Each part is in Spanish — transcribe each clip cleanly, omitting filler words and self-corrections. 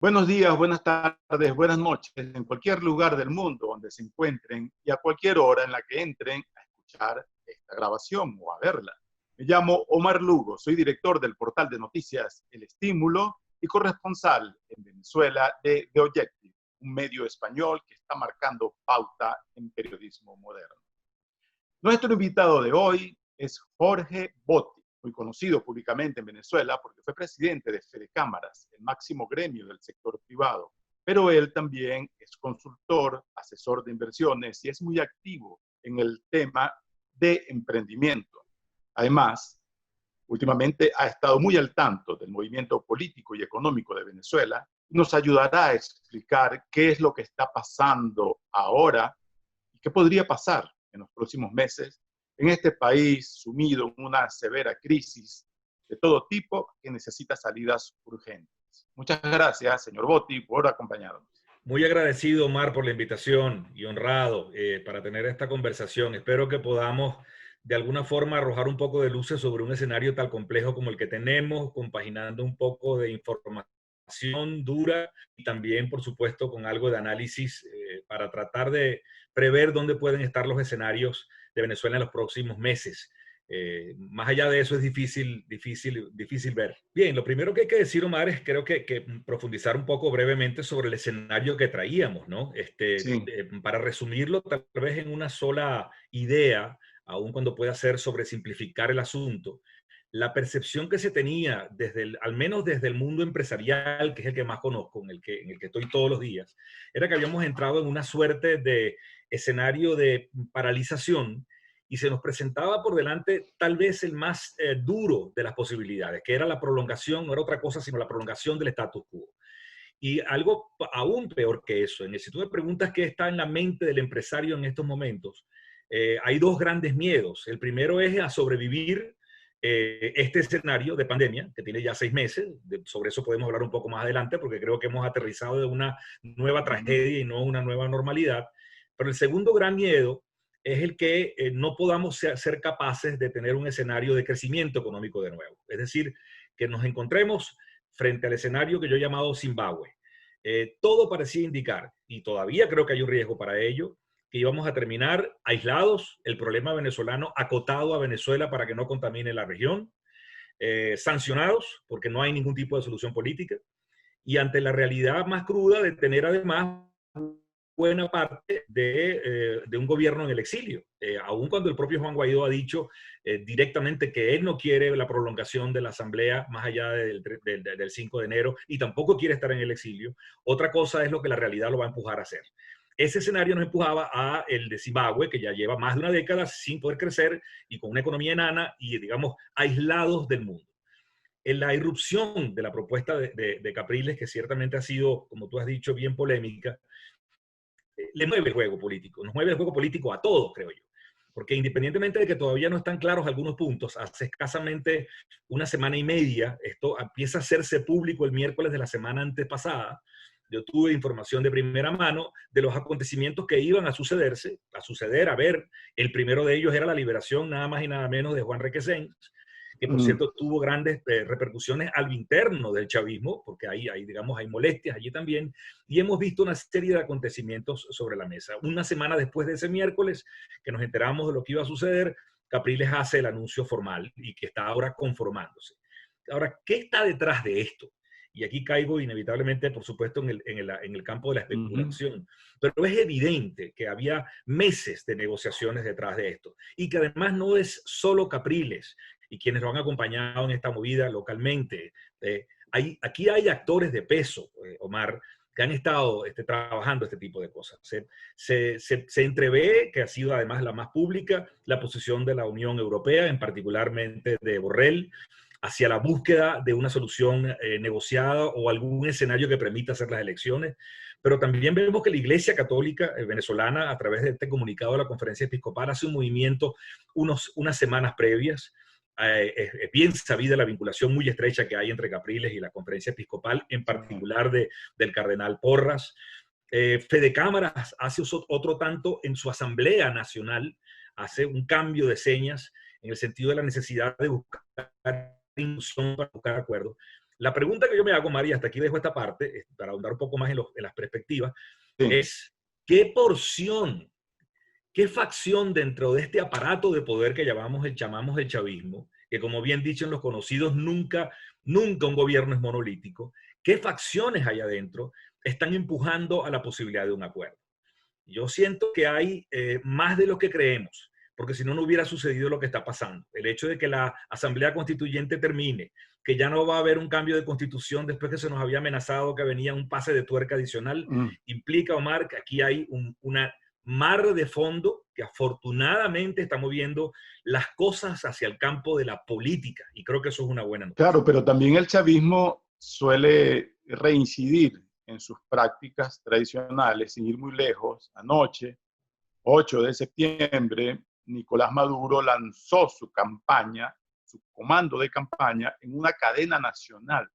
Buenos días, buenas tardes, buenas noches, en cualquier lugar del mundo donde se encuentren y a cualquier hora en la que entren a escuchar esta grabación o a verla. Me llamo Omar Lugo, soy director del portal de noticias El Estímulo y corresponsal en Venezuela de The Objective, un medio español que está marcando pauta en periodismo moderno. Nuestro invitado de hoy es Jorge Botti, muy conocido públicamente en Venezuela porque fue presidente de Fede Cámaras, el máximo gremio del sector privado, pero él también es consultor, asesor de inversiones y es muy activo en el tema de emprendimiento. Además, últimamente ha estado muy al tanto del movimiento político y económico de Venezuela y nos ayudará a explicar qué es lo que está pasando ahora y qué podría pasar en los próximos meses en este país sumido en una severa crisis de todo tipo que necesita salidas urgentes. Muchas gracias, señor Botti, por acompañarnos. Muy agradecido, Omar, por la invitación y honrado para tener esta conversación. Espero que podamos de alguna forma arrojar un poco de luces sobre un escenario tan complejo como el que tenemos, compaginando un poco de información dura y también, por supuesto, con algo de análisis para tratar de prever dónde pueden estar los escenarios de Venezuela en los próximos meses. Más allá de eso es difícil ver. Bien, lo primero que hay que decir, Omar, es creo que profundizar un poco brevemente sobre el escenario que traíamos, ¿no? Sí. Para resumirlo tal vez en una sola idea, aun cuando pueda ser sobresimplificar el asunto, la percepción que se tenía al menos desde el mundo empresarial, que es el que más conozco, en el que estoy todos los días, era que habíamos entrado en una suerte de escenario de paralización y se nos presentaba por delante tal vez el más duro de las posibilidades, que era la prolongación, no era otra cosa sino la prolongación del status quo. Y algo aún peor que eso, si tú me preguntas qué está en la mente del empresario en estos momentos, hay dos grandes miedos. El primero es a sobrevivir este escenario de pandemia, que tiene ya 6 meses. Sobre eso podemos hablar un poco más adelante, porque creo que hemos aterrizado de una nueva tragedia y no una nueva normalidad. Pero el segundo gran miedo es el que no podamos ser capaces de tener un escenario de crecimiento económico de nuevo. Es decir, que nos encontremos frente al escenario que yo he llamado Zimbabue. Todo parecía indicar, y todavía creo que hay un riesgo para ello, que íbamos a terminar aislados, el problema venezolano acotado a Venezuela para que no contamine la región, sancionados porque no hay ningún tipo de solución política, y ante la realidad más cruda de tener además buena parte de un gobierno en el exilio, aun cuando el propio Juan Guaidó ha dicho directamente que él no quiere la prolongación de la asamblea más allá del 5 de enero y tampoco quiere estar en el exilio. Otra cosa es lo que la realidad lo va a empujar a hacer. Ese escenario nos empujaba a el de Zimbabue, que ya lleva más de una década sin poder crecer y con una economía enana y, digamos, aislados del mundo. En la irrupción de la propuesta de Capriles, que ciertamente ha sido, como tú has dicho, bien polémica, le mueve el juego político, nos mueve el juego político a todos, creo yo. Porque independientemente de que todavía no están claros algunos puntos, hace escasamente una semana y media, esto empieza a hacerse público el miércoles de la semana antepasada. Yo tuve información de primera mano de los acontecimientos que iban a suceder, a ver, el primero de ellos era la liberación nada más y nada menos de Juan Requesens, que por cierto tuvo grandes repercusiones al interno del chavismo, porque digamos, hay molestias allí también, y hemos visto una serie de acontecimientos sobre la mesa. Una semana después de ese miércoles, que nos enteramos de lo que iba a suceder, Capriles hace el anuncio formal y que está ahora conformándose. Ahora, ¿qué está detrás de esto? Y aquí caigo inevitablemente, por supuesto, en el campo de la especulación. Pero es evidente que había meses de negociaciones detrás de esto. Y que además no es solo Capriles y quienes lo han acompañado en esta movida localmente. Aquí hay actores de peso, Omar, que han estado trabajando este tipo de cosas. Se entrevé, que ha sido además la más pública, la posición de la Unión Europea, en particularmente de Borrell, hacia la búsqueda de una solución negociada o algún escenario que permita hacer las elecciones. Pero también vemos que la Iglesia Católica venezolana, a través de este comunicado de la Conferencia Episcopal, hace un movimiento unas semanas previas. Bien sabida la vinculación muy estrecha que hay entre Capriles y la Conferencia Episcopal, en particular del cardenal Porras. Fede Cámaras hace otro tanto en su Asamblea Nacional, hace un cambio de señas en el sentido de la necesidad de buscar inclusión para buscar acuerdos. La pregunta que yo me hago, María, hasta aquí dejo esta parte, para ahondar un poco más en las perspectivas, Sí. es ¿qué porción, qué facción dentro de este aparato de poder que llamamos el chavismo, que como bien dicho en los conocidos, nunca un gobierno es monolítico, qué facciones hay adentro están empujando a la posibilidad de un acuerdo? Yo siento que hay más de lo que creemos, porque si no, no hubiera sucedido lo que está pasando. El hecho de que la Asamblea Constituyente termine, que ya no va a haber un cambio de constitución después que se nos había amenazado que venía un pase de tuerca adicional, Mm. implica, Omar, que aquí hay una mar de fondo que afortunadamente está moviendo las cosas hacia el campo de la política, y creo que eso es una buena noticia. Claro, pero también el chavismo suele reincidir en sus prácticas tradicionales, sin ir muy lejos. Anoche, 8 de septiembre, Nicolás Maduro lanzó su campaña, su comando de campaña, en una cadena nacional.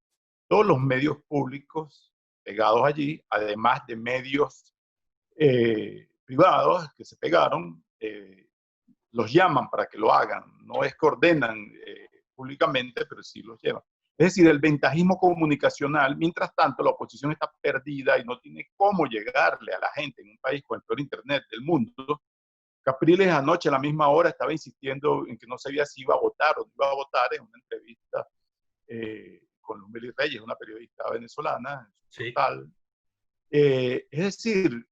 Todos los medios públicos pegados allí, además de medios privados que se pegaron, los llaman para que lo hagan. No es que ordenan públicamente, pero sí los llevan. Es decir, el ventajismo comunicacional, mientras tanto la oposición está perdida y no tiene cómo llegarle a la gente en un país con el peor internet del mundo. Capriles anoche a la misma hora estaba insistiendo en que no sabía si iba a votar o no iba a votar en una entrevista con Lumeli Reyes, una periodista venezolana, en su Sí. portal. Es decir,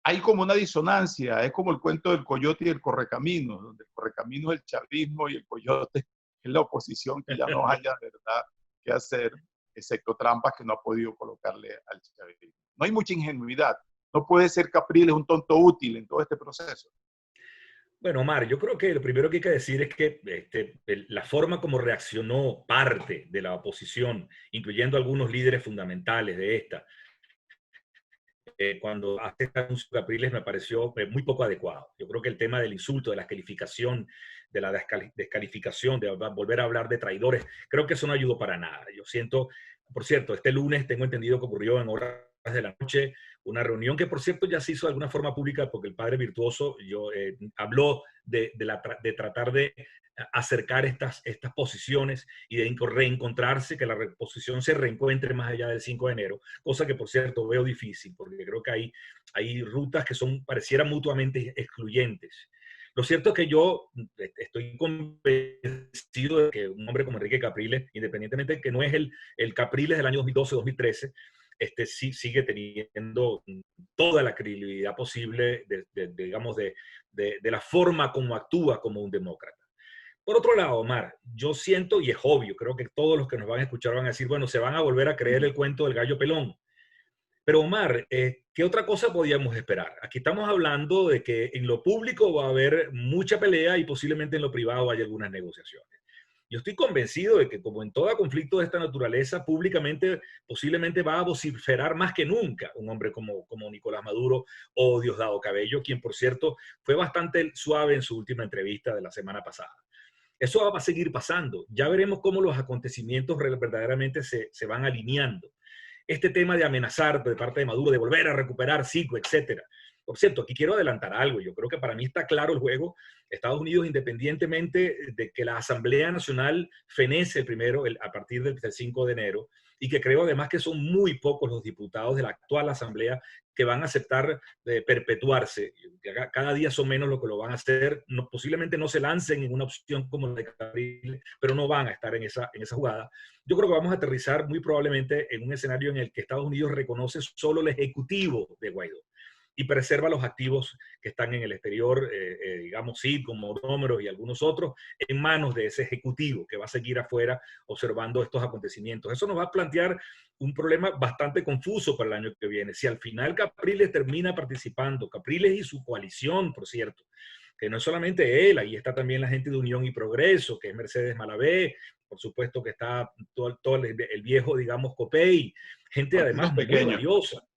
hay como una disonancia, es como el cuento del coyote y el correcaminos, donde el correcaminos es el chavismo y el coyote es la oposición que ya no haya verdad que hacer, excepto trampas que no ha podido colocarle al chavismo. No hay mucha ingenuidad. No puede ser Capriles un tonto útil en todo este proceso. Bueno, Omar, yo creo que lo primero que hay que decir es que la forma como reaccionó parte de la oposición, incluyendo algunos líderes fundamentales de esta, cuando hace este anuncio de Capriles me pareció muy poco adecuado. Yo creo que el tema del insulto, de la calificación, de la descalificación, de volver a hablar de traidores, creo que eso no ayudó para nada. Yo siento, por cierto, este lunes tengo entendido que ocurrió en horas de la noche una reunión que, por cierto, ya se hizo de alguna forma pública porque el padre Virtuoso habló de tratar de acercar estas posiciones y de reencontrarse, que la posición se reencuentre más allá del 5 de enero, cosa que por cierto veo difícil, porque creo que hay rutas que parecieran mutuamente excluyentes. Lo cierto es que yo estoy convencido de que un hombre como Enrique Capriles, independientemente de que no es el Capriles del año 2012-2013, sí sigue teniendo toda la credibilidad posible digamos, de la forma como actúa como un demócrata. Por otro lado, Omar, yo siento, y es obvio, creo que todos los que nos van a escuchar van a decir, bueno, se van a volver a creer el cuento del gallo pelón. Pero Omar, ¿qué otra cosa podíamos esperar? Aquí estamos hablando de que en lo público va a haber mucha pelea y posiblemente en lo privado haya algunas negociaciones. Yo estoy convencido de que, como en todo conflicto de esta naturaleza, públicamente posiblemente va a vociferar más que nunca un hombre como Nicolás Maduro o Diosdado Cabello, quien, por cierto, fue bastante suave en su última entrevista de la semana pasada. Eso va a seguir pasando. Ya veremos cómo los acontecimientos verdaderamente se van alineando. Este tema de amenazar de parte de Maduro, de volver a recuperar Citgo, etcétera. Por cierto, aquí quiero adelantar algo. Yo creo que para mí está claro el juego. Estados Unidos, independientemente de que la Asamblea Nacional fenece a partir del 5 de enero, y que creo además que son muy pocos los diputados de la actual Asamblea que van a aceptar perpetuarse. Cada día son menos los que lo van a hacer. No, posiblemente no se lancen en una opción como la de Capriles, pero no van a estar en esa jugada. Yo creo que vamos a aterrizar muy probablemente en un escenario en el que Estados Unidos reconoce solo el ejecutivo de Guaidó y preserva los activos que están en el exterior, digamos, sí, como números y algunos otros, en manos de ese ejecutivo que va a seguir afuera observando estos acontecimientos. Eso nos va a plantear un problema bastante confuso para el año que viene. Si al final Capriles termina participando, Capriles y su coalición, por cierto, que no es solamente él, ahí está también la gente de Unión y Progreso, que es Mercedes Malavé, por supuesto que está todo el viejo, digamos, Copey, gente además muy valiosa.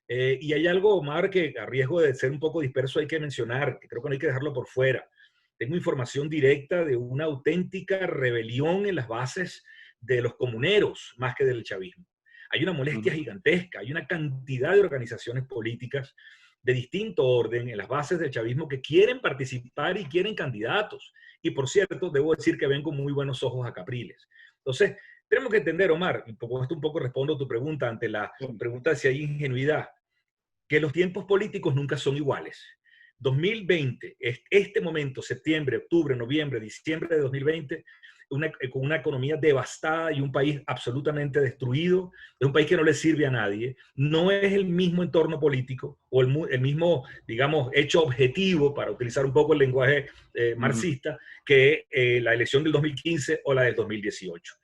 Y hay algo, Omar, que a riesgo de ser un poco disperso hay que mencionar, que creo que no hay que dejarlo por fuera. Tengo información directa de una auténtica rebelión en las bases de los comuneros, más que del chavismo. Hay una molestia gigantesca, hay una cantidad de organizaciones políticas de distinto orden en las bases del chavismo que quieren participar y quieren candidatos. Y por cierto, debo decir que ven con muy buenos ojos a Capriles. Entonces, tenemos que entender, Omar, y con esto un poco respondo a tu pregunta ante la pregunta de si hay ingenuidad, que los tiempos políticos nunca son iguales. 2020, este momento, septiembre, octubre, noviembre, diciembre de 2020, con una economía devastada y un país absolutamente destruido, es un país que no le sirve a nadie, no es el mismo entorno político o el mismo, digamos, hecho objetivo, para utilizar un poco el lenguaje marxista, que la elección del 2015 o la del 2018.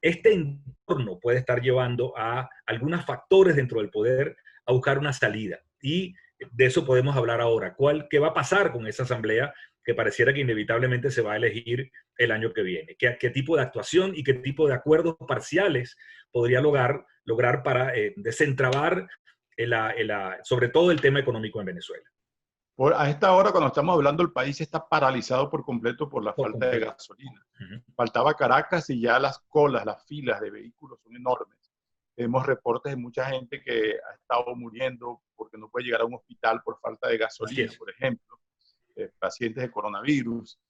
Este entorno puede estar llevando a algunos factores dentro del poder a buscar una salida. Y de eso podemos hablar ahora. ¿Qué va a pasar con esa asamblea que pareciera que inevitablemente se va a elegir el año que viene? ¿Qué tipo de actuación y qué tipo de acuerdos parciales podría lograr para desentrabar sobre todo el tema económico en Venezuela? A esta hora, cuando estamos hablando, el país está paralizado por completo por la Por falta de completo. gasolina. Faltaba Caracas y ya las colas, las filas de vehículos son enormes. Tenemos reportes de mucha gente que ha estado muriendo porque no puede llegar a un hospital por falta de Así gasolina, es. por ejemplo. Pacientes de coronavirus,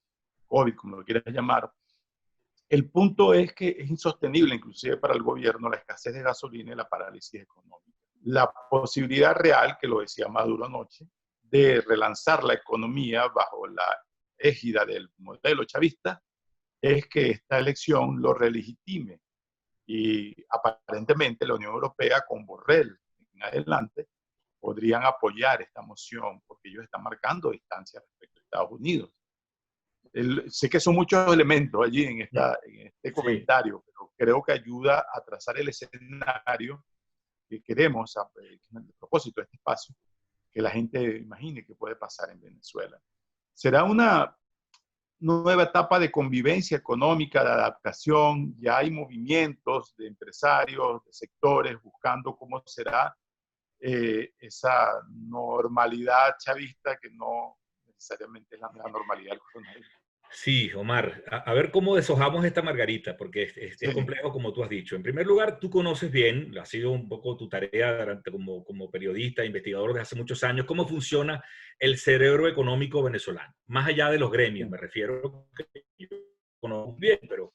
COVID, como lo quieras llamar. El punto es que es insostenible, inclusive para el gobierno, la escasez de gasolina y la parálisis económica. La posibilidad real, que lo decía Maduro anoche, de relanzar la economía bajo la égida del modelo chavista, es que esta elección lo relegitime. Y aparentemente la Unión Europea, con Borrell en adelante, podrían apoyar esta moción porque ellos están marcando distancia respecto a Estados Unidos. Sé que son muchos elementos allí en este comentario, pero creo que ayuda a trazar el escenario que queremos, a propósito de este espacio, que la gente imagine que puede pasar en Venezuela. Será una nueva etapa de convivencia económica, de adaptación. Ya hay movimientos de empresarios, de sectores, buscando cómo será esa normalidad chavista que no necesariamente es la normalidad del coronavirus. Sí, Omar, a ver cómo deshojamos esta margarita, porque es Sí, complejo como tú has dicho. En primer lugar, tú conoces bien, ha sido un poco tu tarea como periodista, investigador desde hace muchos años, cómo funciona el cerebro económico venezolano, más allá de los gremios, sí, me refiero, que yo conozco bien, pero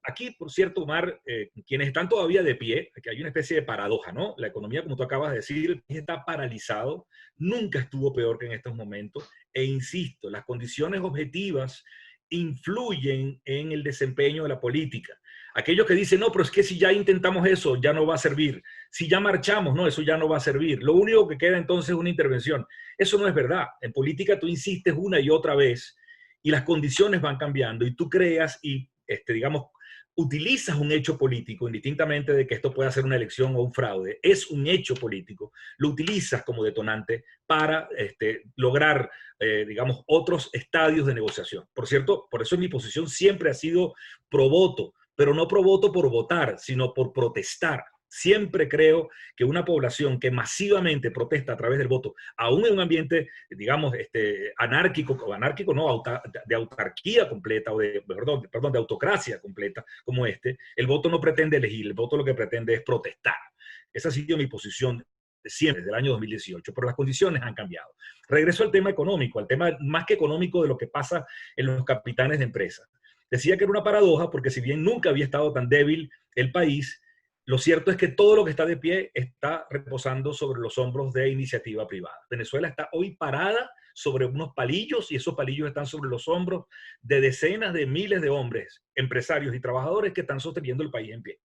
aquí, por cierto, Omar, quienes están todavía de pie, que hay una especie de paradoja, ¿no? La economía, como tú acabas de decir, está paralizado, nunca estuvo peor que en estos momentos, e insisto, las condiciones objetivas influyen en el desempeño de la política. Aquellos que dicen, no, pero es que si ya intentamos eso, ya no va a servir. Si ya marchamos, no, eso ya no va a servir. Lo único que queda entonces es una intervención. Eso no es verdad. En política tú insistes una y otra vez y las condiciones van cambiando y tú creas y digamos, utilizas un hecho político, indistintamente de que esto pueda ser una elección o un fraude, es un hecho político, lo utilizas como detonante para lograr, digamos, otros estadios de negociación. Por cierto, por eso mi posición siempre ha sido pro voto, pero no pro voto por votar, sino por protestar. Siempre creo que una población que masivamente protesta a través del voto, aún en un ambiente, digamos, anárquico, o anárquico no, de autarquía completa, o perdón, de autocracia completa, como el voto no pretende elegir, el voto lo que pretende es protestar. Esa ha sido mi posición siempre, desde el año 2018, pero las condiciones han cambiado. Regreso al tema económico, al tema más que económico de lo que pasa en los capitanes de empresas. Decía que era una paradoja porque si bien nunca había estado tan débil el país, lo cierto es que todo lo que está de pie está reposando sobre los hombros de iniciativa privada. Venezuela está hoy parada sobre unos palillos y esos palillos están sobre los hombros de decenas de miles de hombres, empresarios y trabajadores que están sosteniendo el país en pie.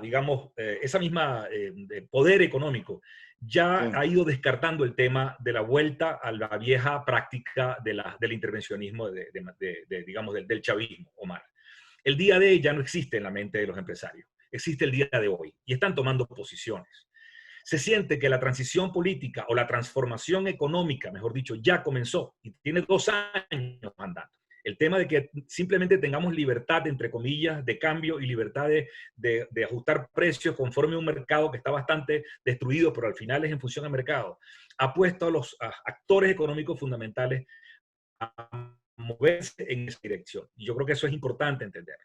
Digamos, de poder económico ya sí. ha ido descartando el tema de la vuelta a la vieja práctica del intervencionismo, digamos, del chavismo, Omar. El día de ya no existe en la mente de los empresarios, existe el día de hoy y están tomando posiciones. Se siente que la transición política o la transformación económica, mejor dicho, ya comenzó y tiene 2 años andando. El tema de que simplemente tengamos libertad, entre comillas, de cambio y libertad de ajustar precios conforme a un mercado que está bastante destruido, pero al final es en función al mercado, ha puesto a los actores económicos fundamentales a moverse en esa dirección. Y yo creo que eso es importante entender.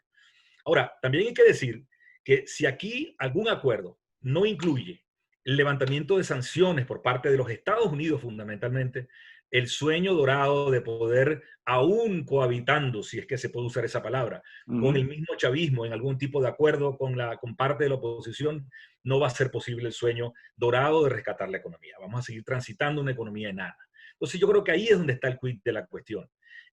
Ahora, también hay que decir que si aquí algún acuerdo no incluye el levantamiento de sanciones por parte de los Estados Unidos fundamentalmente, el sueño dorado de poder, aún cohabitando, si es que se puede usar esa palabra, con el mismo chavismo en algún tipo de acuerdo con parte de la oposición, no va a ser posible el sueño dorado de rescatar la economía. Vamos a seguir transitando una economía enana. Entonces yo creo que ahí es donde está el quid de la cuestión.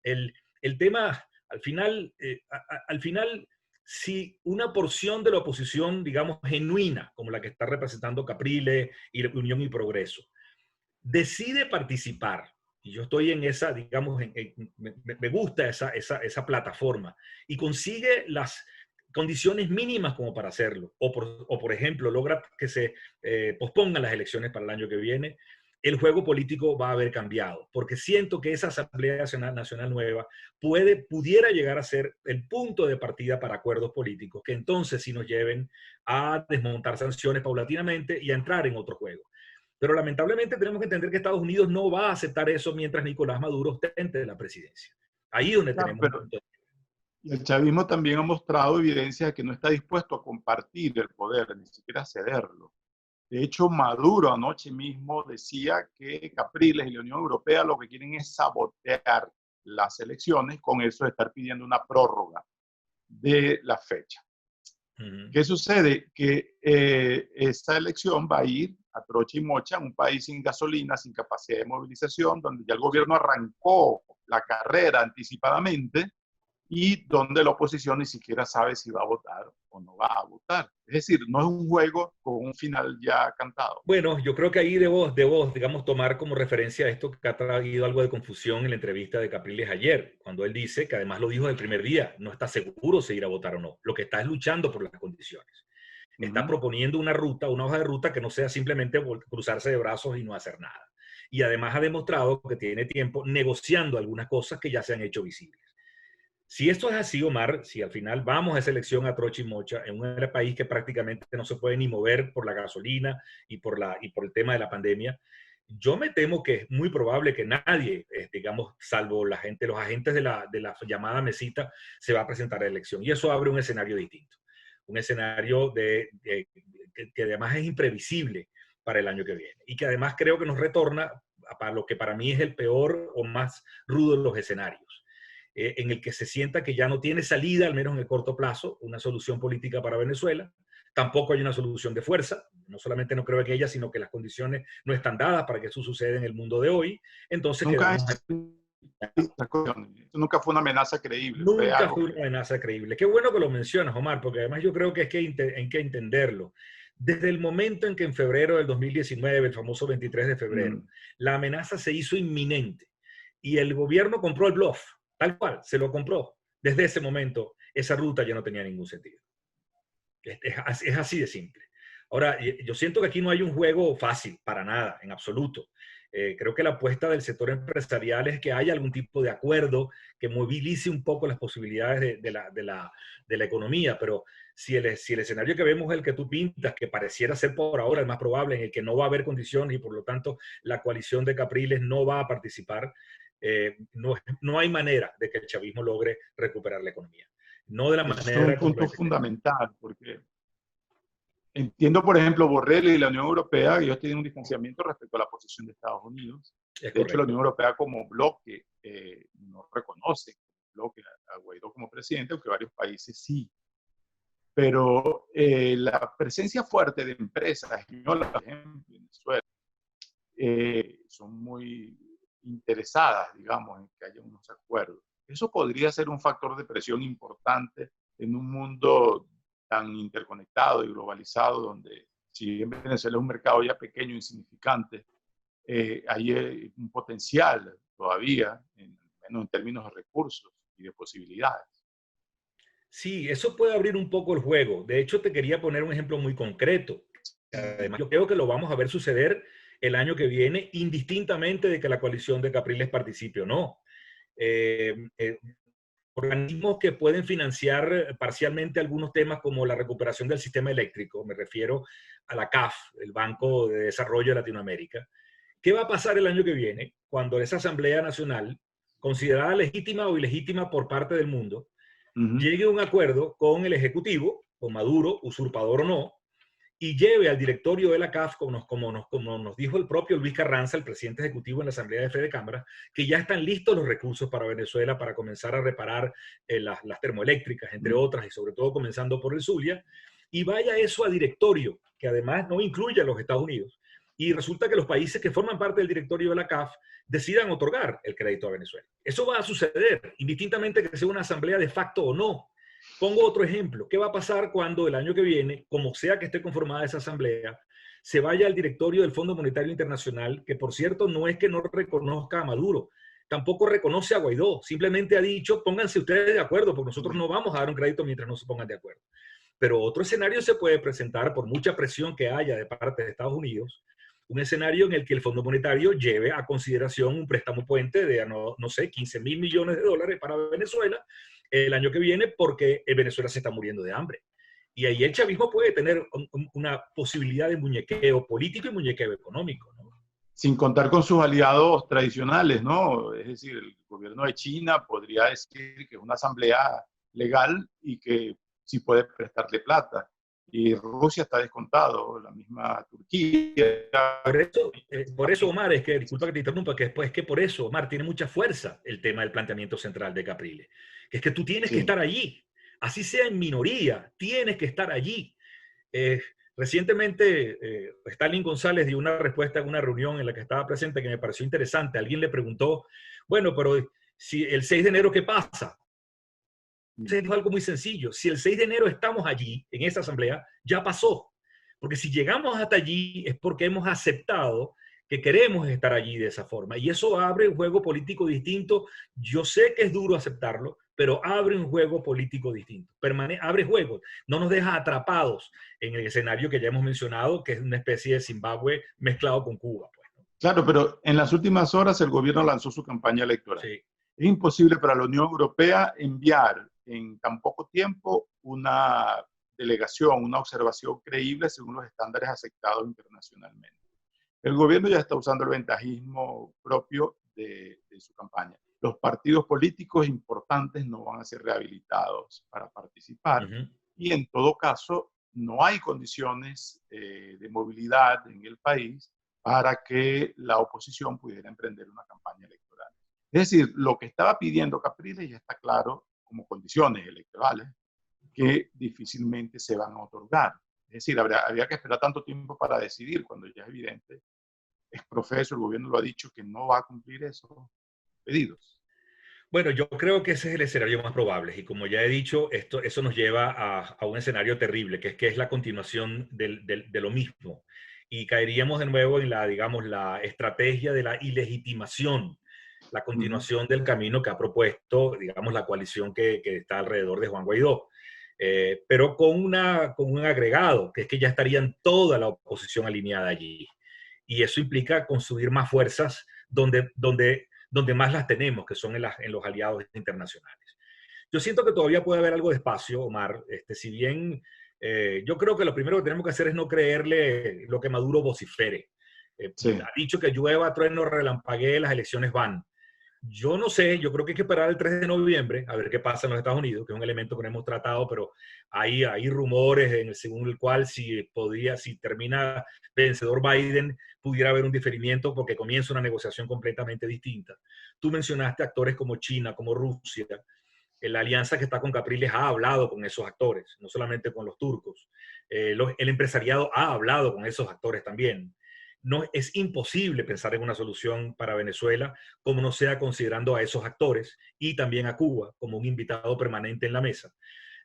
El tema, al final, si una porción de la oposición, digamos, genuina, como la que está representando Capriles y Unión y Progreso, decide participar, y yo estoy en esa, digamos, me gusta esa plataforma, y consigue las condiciones mínimas como para hacerlo, o por ejemplo, logra que se pospongan las elecciones para el año que viene, el juego político va a haber cambiado, porque siento que esa Asamblea Nacional nueva pudiera llegar a ser el punto de partida para acuerdos políticos, que entonces sí nos lleven a desmontar sanciones paulatinamente y a entrar en otro juego. Pero lamentablemente tenemos que entender que Estados Unidos no va a aceptar eso mientras Nicolás Maduro ostente la presidencia. Ahí es donde Claro, tenemos un pero punto. el chavismo también ha mostrado evidencia de que no está dispuesto a compartir el poder, ni siquiera cederlo. De hecho, Maduro anoche mismo decía que Capriles y la Unión Europea lo que quieren es sabotear las elecciones, con eso de estar pidiendo una prórroga de la fecha. ¿Qué sucede? Que esta elección va a ir a trocha y mocha en un país sin gasolina, sin capacidad de movilización, donde ya el gobierno arrancó la carrera anticipadamente y donde la oposición ni siquiera sabe si va a votar o no va a votar. Es decir, no es un juego con un final ya cantado. Bueno, yo creo que ahí debo, digamos, tomar como referencia esto que ha traído algo de confusión en la entrevista de Capriles ayer, cuando él dice, que además lo dijo el primer día, no está seguro si ir a votar o no. Lo que está es luchando por las condiciones. Está proponiendo una ruta, una hoja de ruta que no sea simplemente cruzarse de brazos y no hacer nada. Y además ha demostrado que tiene tiempo negociando algunas cosas que ya se han hecho visibles. Si esto es así, Omar, si al final vamos a esa elección a trocha y mocha en un país que prácticamente no se puede ni mover por la gasolina y por el tema de la pandemia, yo me temo que es muy probable que nadie, digamos, salvo la gente, los agentes de la llamada mesita, se va a presentar a la elección. Y eso abre un escenario distinto. Un escenario que además es imprevisible para el año que viene. Y que además creo que nos retorna a lo que para mí es el peor o más rudo de los escenarios, en el que se sienta que ya no tiene salida, al menos en el corto plazo, una solución política para Venezuela. Tampoco hay una solución de fuerza. No solamente no creo que ella, sino que las condiciones no están dadas para que eso suceda en el mundo de hoy. Entonces Nunca, quedamos... nunca fue una amenaza creíble. Fue Nunca algo fue una amenaza creíble. Qué bueno que lo mencionas, Omar, porque además yo creo que hay que entenderlo. Desde el momento en que en febrero del 2019, el famoso 23 de febrero, la amenaza se hizo inminente y el gobierno compró el bluff, tal cual, se lo compró. Desde ese momento, esa ruta ya no tenía ningún sentido. Es así de simple. Ahora, yo siento que aquí no hay un juego fácil, para nada, en absoluto. Creo que la apuesta del sector empresarial es que haya algún tipo de acuerdo que movilice un poco las posibilidades de la economía, pero si el escenario que vemos es el que tú pintas, que pareciera ser por ahora el más probable, en el que no va a haber condiciones y por lo tanto la coalición de Capriles no va a participar, no hay manera de que el chavismo logre recuperar la economía. No de la Eso es un manera como punto lo fundamental, porque entiendo, por ejemplo, Borrell y la Unión Europea, ellos tienen un distanciamiento respecto a la posición de Estados Unidos. es De hecho, la correcto. Unión Europea como bloque no reconoce bloque a Guaidó como presidente, aunque varios países sí. Pero la presencia fuerte de empresas españolas en Venezuela son muy interesadas, digamos, en que haya unos acuerdos. Eso podría ser un factor de presión importante en un mundo tan interconectado y globalizado, donde si bien Venezuela es un mercado ya pequeño, insignificante, hay un potencial todavía, menos en términos de recursos y de posibilidades. Sí, eso puede abrir un poco el juego. De hecho, te quería poner un ejemplo muy concreto. Además, yo creo que lo vamos a ver suceder el año que viene, indistintamente de que la coalición de Capriles participe o no. Eh, eh, Organismos que pueden financiar parcialmente algunos temas como la recuperación del sistema eléctrico, me refiero a la CAF, el Banco de Desarrollo de Latinoamérica. ¿Qué va a pasar el año que viene cuando esa Asamblea Nacional, considerada legítima o ilegítima por parte del mundo, llegue a un acuerdo con el Ejecutivo, con Maduro, usurpador o no, y lleve al directorio de la CAF, como nos dijo el propio Luis Carranza, el presidente ejecutivo en la Asamblea de Fe de Cámara, que ya están listos los recursos para Venezuela para comenzar a reparar las termoeléctricas, entre otras, y sobre todo comenzando por el Zulia, y vaya eso a directorio, que además no incluye a los Estados Unidos. Y resulta que los países que forman parte del directorio de la CAF decidan otorgar el crédito a Venezuela. Eso va a suceder, indistintamente que sea una asamblea de facto o no. Pongo otro ejemplo. ¿Qué va a pasar cuando el año que viene, como sea que esté conformada esa asamblea, se vaya al directorio del Fondo Monetario Internacional, que por cierto no es que no reconozca a Maduro, tampoco reconoce a Guaidó, simplemente ha dicho, pónganse ustedes de acuerdo, porque nosotros no vamos a dar un crédito mientras no se pongan de acuerdo. Pero otro escenario se puede presentar, por mucha presión que haya de parte de Estados Unidos, un escenario en el que el Fondo Monetario lleve a consideración un préstamo puente de, no sé, 15.000 millones de dólares para Venezuela el año que viene, porque Venezuela se está muriendo de hambre. Y ahí el chavismo puede tener una posibilidad de muñequeo político y muñequeo económico, ¿no? Sin contar con sus aliados tradicionales, ¿no? Es decir, el gobierno de China podría decir que es una asamblea legal y que sí puede prestarle plata. Y Rusia está descontado, la misma Turquía. Por eso, Omar, es que, disculpa que te interrumpa, que después es que por eso, Omar, tiene mucha fuerza el tema del planteamiento central de Capriles, que es que tú tienes que estar allí, así sea en minoría, tienes que estar allí. Recientemente, Stalin González dio una respuesta en una reunión en la que estaba presente que me pareció interesante. Alguien le preguntó, bueno, pero si el 6 de enero, ¿qué pasa? Se dijo algo muy sencillo. Si el 6 de enero estamos allí, en esa asamblea, ya pasó. Porque si llegamos hasta allí es porque hemos aceptado que queremos estar allí de esa forma. Y eso abre un juego político distinto. Yo sé que es duro aceptarlo, pero abre un juego político distinto. Abre juegos. No nos deja atrapados en el escenario que ya hemos mencionado, que es una especie de Zimbabue mezclado con Cuba. Pues, ¿no? Claro, pero en las últimas horas el gobierno lanzó su campaña electoral. Sí. Es imposible para la Unión Europea enviar en tan poco tiempo una delegación, una observación creíble según los estándares aceptados internacionalmente. El gobierno ya está usando el ventajismo propio de su campaña. Los partidos políticos importantes no van a ser rehabilitados para participar y en todo caso no hay condiciones de movilidad en el país para que la oposición pudiera emprender una campaña electoral. Es decir, lo que estaba pidiendo Capriles ya está claro como condiciones electorales que difícilmente se van a otorgar. Es decir, habría que esperar tanto tiempo para decidir cuando ya es evidente, es profeso, el gobierno lo ha dicho, que no va a cumplir esos pedidos. Bueno, yo creo que ese es el escenario más probable y como ya he dicho, eso nos lleva a un escenario terrible, que es la continuación de lo mismo y caeríamos de nuevo en digamos, la estrategia de la ilegitimación, la continuación del camino que ha propuesto, digamos, la coalición que está alrededor de Juan Guaidó. Pero con un agregado, que es que ya estarían toda la oposición alineada allí. Y eso implica construir más fuerzas donde más las tenemos, que son en los aliados internacionales. Yo siento que todavía puede haber algo de espacio, Omar, si bien yo creo que lo primero que tenemos que hacer es no creerle lo que Maduro vocifere. Ha dicho que llueva, trueno, relampaguee, las elecciones van. Yo no sé, yo creo que hay que esperar el 3 de noviembre a ver qué pasa en los Estados Unidos, que es un elemento que no hemos tratado, pero hay rumores según el cual si termina vencedor Biden, pudiera haber un diferimiento porque comienza una negociación completamente distinta. Tú mencionaste actores como China, como Rusia. La alianza que está con Capriles ha hablado con esos actores, no solamente con los turcos. El empresariado ha hablado con esos actores también. No, es imposible pensar en una solución para Venezuela como no sea considerando a esos actores y también a Cuba como un invitado permanente en la mesa.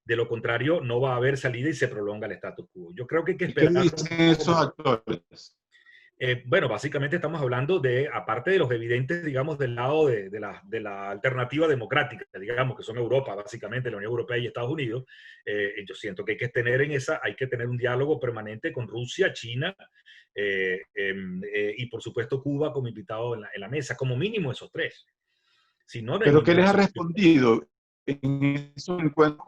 De lo contrario, no va a haber salida y se prolonga el status quo. Yo creo que hay que esperar. ¿Y qué dicen esos actores? Bueno, básicamente estamos hablando aparte de los evidentes, digamos, del lado de la alternativa democrática, digamos, que son Europa, básicamente la Unión Europea y Estados Unidos. Yo siento que hay que tener un diálogo permanente con Rusia, China y por supuesto Cuba como invitado en la mesa, como mínimo esos tres. Si no, ¿Pero qué les ha respondido en esos encuentros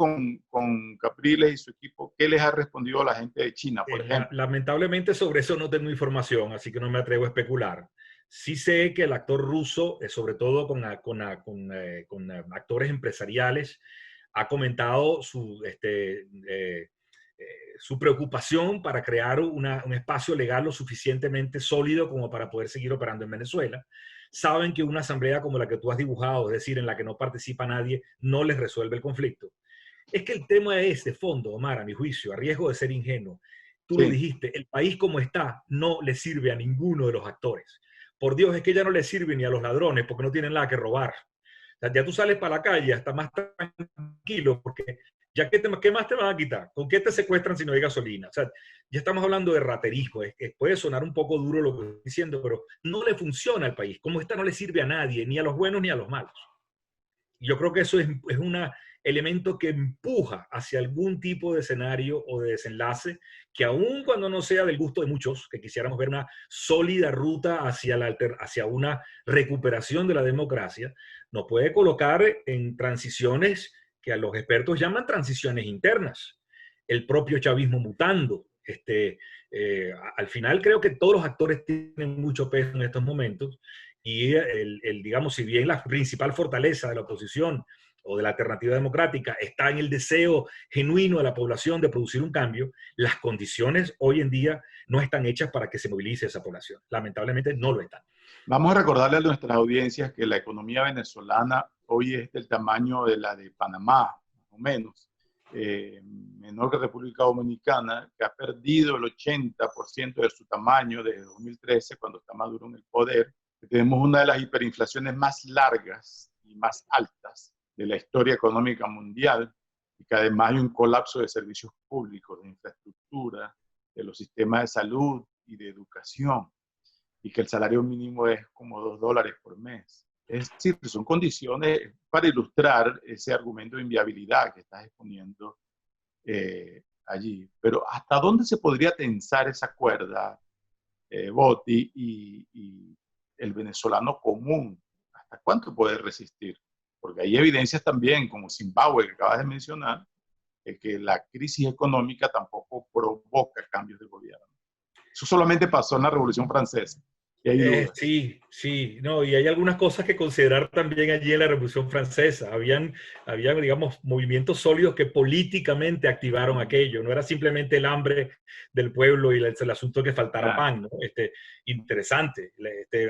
con Capriles y su equipo? ¿Qué les ha respondido la gente de China, por ejemplo? Lamentablemente sobre eso no tengo información, así que no me atrevo a especular. Sí sé que el actor ruso, sobre todo con actores empresariales, ha comentado su preocupación para crear un espacio legal lo suficientemente sólido como para poder seguir operando en Venezuela. Saben que una asamblea como la que tú has dibujado, es decir, en la que no participa nadie, no les resuelve el conflicto. Es que el tema es de fondo, Omar, a mi juicio, a riesgo de ser ingenuo. Tú lo Sí, dijiste, el país como está no le sirve a ninguno de los actores. Por Dios, es que ya no le sirve ni a los ladrones porque no tienen nada que robar. O sea, ya tú sales para la calle, hasta más tranquilo, porque ya ¿qué más te van a quitar? ¿Con qué te secuestran si no hay gasolina? O sea, ya estamos hablando de raterismo. Puede sonar un poco duro lo que estoy diciendo, pero no le funciona al país. Como está, no le sirve a nadie, ni a los buenos ni a los malos. Yo creo que eso es un elemento que empuja hacia algún tipo de escenario o de desenlace que aun cuando no sea del gusto de muchos, que quisiéramos ver una sólida ruta hacia una recuperación de la democracia, nos puede colocar en transiciones que a los expertos llaman transiciones internas. El propio chavismo mutando. Al final creo que todos los actores tienen mucho peso en estos momentos y digamos, si bien la principal fortaleza de la oposición o de la alternativa democrática está en el deseo genuino de la población de producir un cambio, las condiciones hoy en día no están hechas para que se movilice esa población. Lamentablemente no lo están. vamos a recordarle a nuestras audiencias que la economía venezolana hoy es del tamaño de la de Panamá, más o menos, menor que República Dominicana, que ha perdido el 80% de su tamaño desde 2013, cuando está Maduro en el poder. Tenemos una de las hiperinflaciones más largas y más altas de la historia económica mundial, y que además hay un colapso de servicios públicos, de infraestructura, de los sistemas de salud y de educación, y que el salario mínimo es como $2 por mes. Es decir, son condiciones para ilustrar ese argumento de inviabilidad que estás exponiendo allí. Pero ¿hasta dónde se podría tensar esa cuerda, Boti, y el venezolano común? ¿Hasta cuánto puede resistir? Porque hay evidencias también, como Zimbabue, que acabas de mencionar, que la crisis económica tampoco provoca cambios de gobierno. Eso solamente pasó en la Revolución Francesa. Y hay dudas. Sí, sí, no, y hay algunas cosas que considerar también allí en la Revolución Francesa. Habían, digamos, movimientos sólidos que políticamente activaron aquello. No era simplemente el hambre del pueblo y el asunto que faltara Claro. pan, ¿no? Interesante.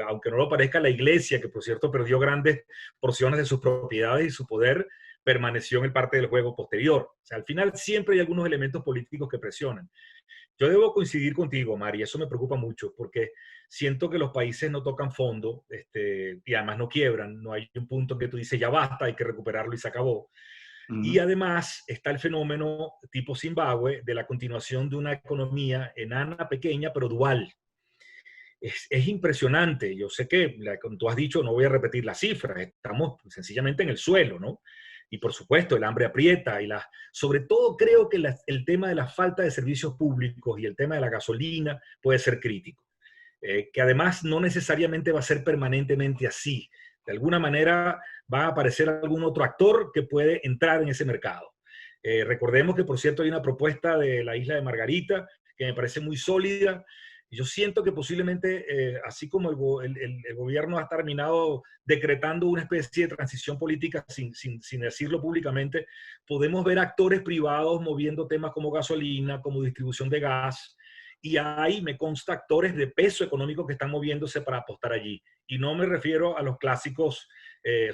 Aunque no lo parezca, la iglesia, que por cierto perdió grandes porciones de sus propiedades y su poder, permaneció en parte del juego posterior. O sea, al final siempre hay algunos elementos políticos que presionan. Yo debo coincidir contigo, Mari, eso me preocupa mucho porque siento que los países no tocan fondo y además no quiebran, no hay un punto en que tú dices ya basta, hay que recuperarlo y se acabó. Y además está el fenómeno tipo Zimbabue de la continuación de una economía enana, pequeña, pero dual. Es impresionante. Yo sé que, como tú has dicho, no voy a repetir las cifras, estamos sencillamente en el suelo, ¿no? Y por supuesto, el hambre aprieta sobre todo creo que el tema de la falta de servicios públicos y el tema de la gasolina puede ser crítico. Que además no necesariamente va a ser permanentemente así. De alguna manera va a aparecer algún otro actor que puede entrar en ese mercado. Recordemos que, por cierto, hay una propuesta de la isla de Margarita que me parece muy sólida. Yo siento que posiblemente, así como el gobierno ha terminado decretando una especie de transición política sin decirlo públicamente, podemos ver actores privados moviendo temas como gasolina, como distribución de gas, y ahí me consta actores de peso económico que están moviéndose para apostar allí. Y no me refiero a los clásicos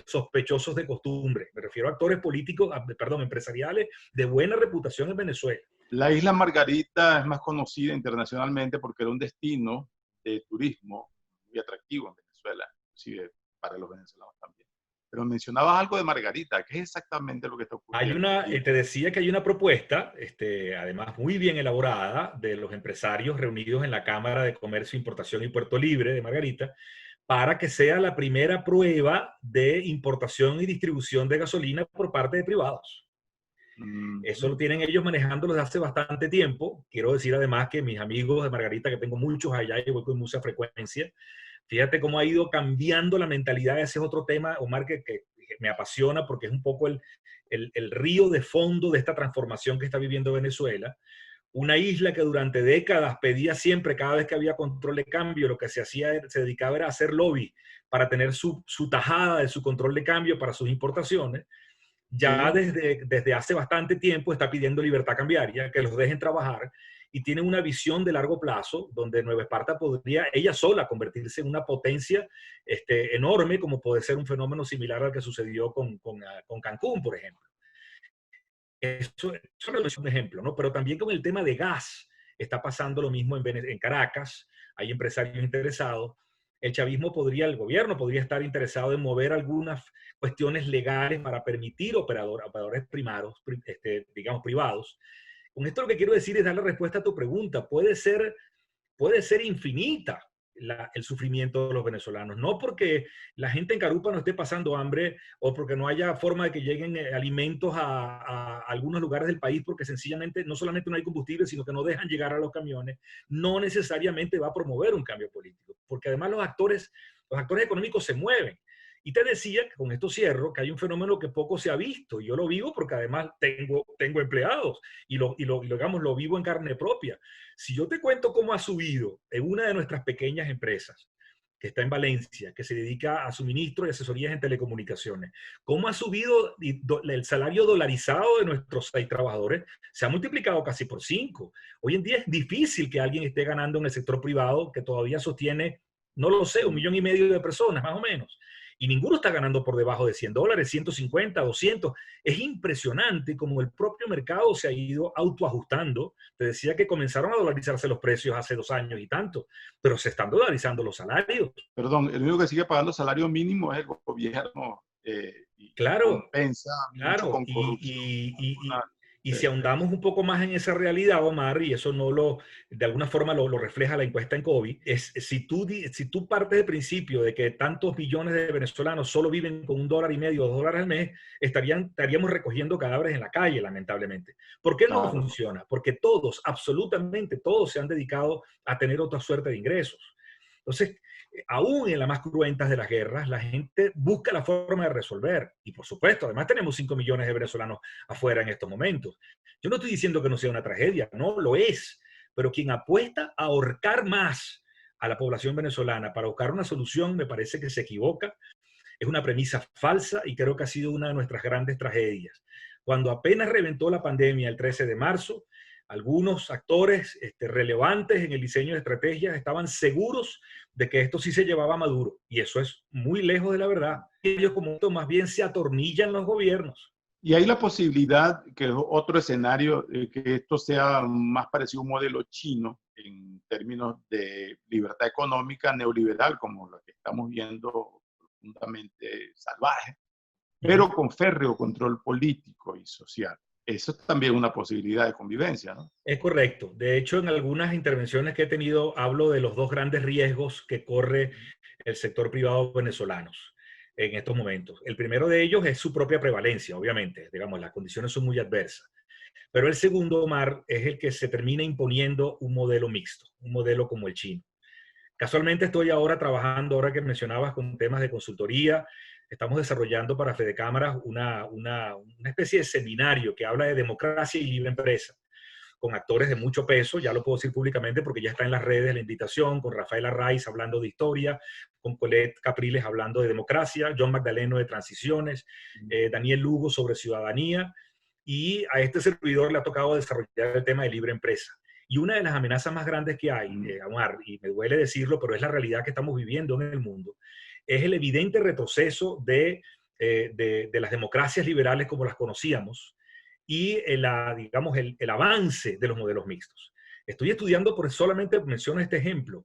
sospechosos de costumbre, me refiero a actores políticos, perdón, empresariales de buena reputación en Venezuela. La isla Margarita es más conocida internacionalmente porque era un destino de turismo muy atractivo en Venezuela, inclusive para los venezolanos también. Pero mencionabas algo de Margarita. ¿Qué es exactamente lo que está ocurriendo allí? Te decía que hay una propuesta, además muy bien elaborada, de los empresarios reunidos en la Cámara de Comercio, Importación y Puerto Libre de Margarita, para que sea la primera prueba de importación y distribución de gasolina por parte de privados. Eso lo tienen ellos manejando desde hace bastante tiempo. Quiero decir además que mis amigos de Margarita, que tengo muchos allá y voy con mucha frecuencia, fíjate cómo ha ido cambiando la mentalidad. Ese es otro tema, Omar, que me apasiona porque es un poco el río de fondo de esta transformación que está viviendo Venezuela. Una isla que durante décadas pedía siempre, cada vez que había control de cambio, lo que se hacía, se dedicaba era a hacer lobby para tener su tajada de su control de cambio para sus importaciones. ya Sí. desde hace bastante tiempo está pidiendo libertad cambiaria, que los dejen trabajar, y tiene una visión de largo plazo donde Nueva Esparta podría ella sola convertirse en una potencia enorme, como puede ser un fenómeno similar al que sucedió con Cancún, por ejemplo. Eso es un ejemplo, ¿no? Pero también con el tema de gas está pasando lo mismo en Caracas, hay empresarios interesados. El chavismo podría, el gobierno podría estar interesado en mover algunas cuestiones legales para permitir operadores primarios, digamos, privados. Con esto lo que quiero decir es darle respuesta a tu pregunta. Puede ser infinita el sufrimiento de los venezolanos. No porque la gente en Carupa no esté pasando hambre o porque no haya forma de que lleguen alimentos a algunos lugares del país, porque sencillamente no solamente no hay combustible, sino que no dejan llegar a los camiones, no necesariamente va a promover un cambio político. Porque además los actores económicos se mueven. Y te decía, que con esto cierro, que hay un fenómeno que poco se ha visto. Yo lo vivo porque además tengo empleados digamos, lo vivo en carne propia. Si yo te cuento cómo ha subido en una de nuestras pequeñas empresas, que está en Valencia, que se dedica a suministro y asesorías en telecomunicaciones, cómo ha subido el salario dolarizado de nuestros 6 trabajadores, se ha multiplicado casi por 5. Hoy en día es difícil que alguien esté ganando en el sector privado, que todavía sostiene, no lo sé, 1,5 millones de personas, más o menos. Y ninguno está ganando por debajo de $100, 150, 200. Es impresionante cómo el propio mercado se ha ido autoajustando. Te decía que comenzaron a dolarizarse los precios hace 2 años y tanto, pero se están dolarizando los salarios. Perdón, el único que sigue pagando salario mínimo es el gobierno y Claro, compensa mucho claro, con corrupción. y si ahondamos un poco más en esa realidad, Omar, y eso de alguna forma lo refleja la encuesta en COVID, es si tú partes del principio de que tantos millones de venezolanos solo viven con $1.50 o $2 al mes, estaríamos recogiendo cadáveres en la calle, lamentablemente. ¿Por qué no Claro. funciona? Porque todos, absolutamente todos, se han dedicado a tener otra suerte de ingresos. Entonces, aún en las más cruentas de las guerras, la gente busca la forma de resolver. Y por supuesto, además tenemos 5 millones de venezolanos afuera en estos momentos. Yo no estoy diciendo que no sea una tragedia, no lo es. Pero quien apuesta a ahorcar más a la población venezolana para buscar una solución, me parece que se equivoca. Es una premisa falsa y creo que ha sido una de nuestras grandes tragedias. Cuando apenas reventó la pandemia el 13 de marzo, algunos actores relevantes en el diseño de estrategias estaban seguros de que esto sí se llevaba a Maduro. Y eso es muy lejos de la verdad. Ellos como esto más bien se atornillan los gobiernos. Y hay la posibilidad que otro escenario, que esto sea más parecido a un modelo chino en términos de libertad económica neoliberal, como lo que estamos viendo profundamente salvaje, Uh -huh. pero con férreo control político y social. Eso es también una posibilidad de convivencia, ¿no? Es correcto. De hecho, en algunas intervenciones que he tenido, hablo de los 2 grandes riesgos que corre el sector privado venezolano en estos momentos. El primero de ellos es su propia prevalencia, obviamente. Digamos, las condiciones son muy adversas. Pero el segundo, Omar, es el que se termina imponiendo un modelo mixto, un modelo como el chino. Casualmente estoy ahora trabajando, ahora que mencionabas, con temas de consultoría. Estamos desarrollando para Fede Cámaras una especie de seminario que habla de democracia y libre empresa, con actores de mucho peso, ya lo puedo decir públicamente porque ya está en las redes la invitación, con Rafael Arraiz hablando de historia, con Colette Capriles hablando de democracia, John Magdaleno de transiciones, Daniel Lugo sobre ciudadanía, y a este servidor le ha tocado desarrollar el tema de libre empresa. Y una de las amenazas más grandes que hay, Omar, y me duele decirlo, pero es la realidad que estamos viviendo en el mundo, es el evidente retroceso de las democracias liberales como las conocíamos, y digamos, el avance de los modelos mixtos. Estoy estudiando, por solamente menciono este ejemplo,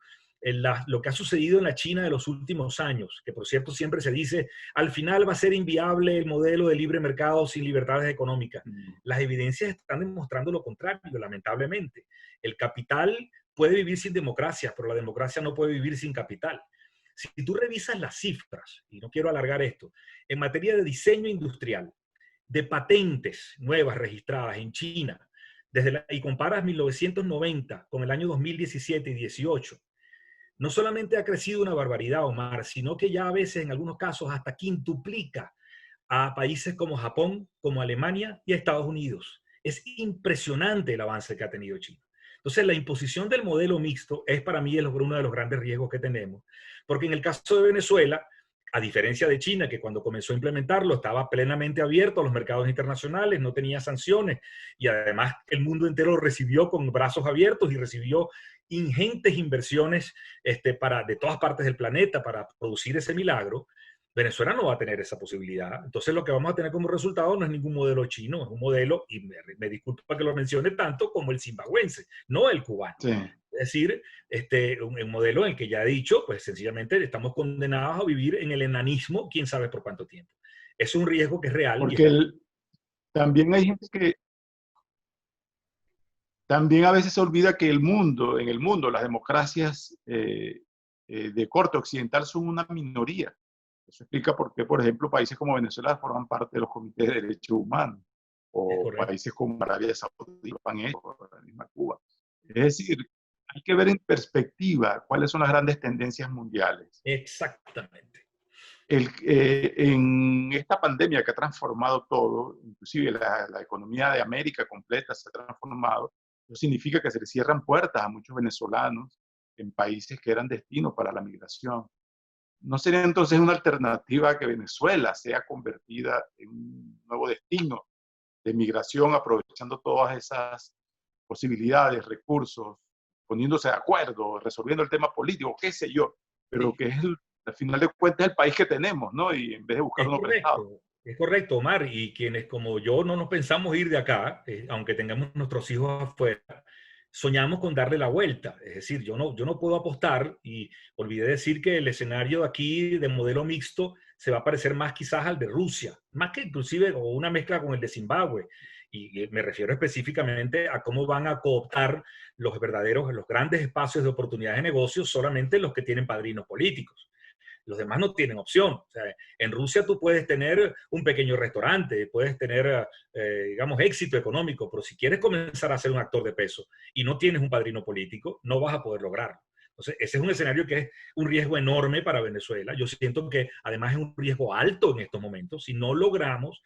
lo que ha sucedido en la China de los últimos años, que por cierto siempre se dice, al final va a ser inviable el modelo de libre mercado sin libertades económicas. Las evidencias están demostrando lo contrario, lamentablemente. El capital puede vivir sin democracia, pero la democracia no puede vivir sin capital. Si tú revisas las cifras, y no quiero alargar esto, en materia de diseño industrial, de patentes nuevas registradas en China, y comparas 1990 con el año 2017 y 18, no solamente ha crecido una barbaridad, Omar, sino que ya a veces, en algunos casos, hasta quintuplica a países como Japón, como Alemania y a Estados Unidos. Es impresionante el avance que ha tenido China. Entonces, la imposición del modelo mixto es para mí uno de los grandes riesgos que tenemos, porque en el caso de Venezuela, A diferencia de China, que cuando comenzó a implementarlo estaba plenamente abierto a los mercados internacionales, no tenía sanciones y además el mundo entero lo recibió con brazos abiertos y recibió ingentes inversiones de todas partes del planeta para producir ese milagro. Venezuela no va a tener esa posibilidad. Entonces lo que vamos a tener como resultado no es ningún modelo chino, es un modelo, y me disculpa que lo mencione tanto, como el zimbabuense, no el cubano. Sí. Es decir, un modelo en el que ya he dicho, pues sencillamente estamos condenados a vivir en el enanismo, quién sabe por cuánto tiempo. Es un riesgo que es real. Porque también hay gente que también a veces se olvida que en el mundo, las democracias de corte occidental son una minoría. Eso explica por qué, por ejemplo, países como Venezuela forman parte de los comités de derechos humanos, o países como Arabia Saudí, la misma Cuba. Es decir, hay que ver en perspectiva cuáles son las grandes tendencias mundiales. Exactamente. En esta pandemia que ha transformado todo, inclusive la economía de América completa se ha transformado, eso significa que se le cierran puertas a muchos venezolanos en países que eran destinos para la migración. ¿No sería entonces una alternativa que Venezuela sea convertida en un nuevo destino de migración, aprovechando todas esas posibilidades, recursos, poniéndose de acuerdo, resolviendo el tema político, qué sé yo, pero que es, al final de cuentas, el país que tenemos, ¿no? Y en vez de buscar uno prestado. Es correcto, Omar, y quienes como yo no nos pensamos ir de acá, aunque tengamos nuestros hijos afuera, soñamos con darle la vuelta. Es decir, yo no puedo apostar, y olvidé decir que el escenario aquí de modelo mixto se va a parecer más quizás al de Rusia, más que inclusive o una mezcla con el de Zimbabue. Y me refiero específicamente a cómo van a cooptar los grandes espacios de oportunidades de negocio solamente los que tienen padrinos políticos. Los demás no tienen opción. O sea, en Rusia tú puedes tener un pequeño restaurante, puedes tener, digamos, éxito económico, pero si quieres comenzar a ser un actor de peso y no tienes un padrino político, no vas a poder lograrlo. Entonces, ese es un escenario que es un riesgo enorme para Venezuela. Yo siento que además es un riesgo alto en estos momentos si no logramos,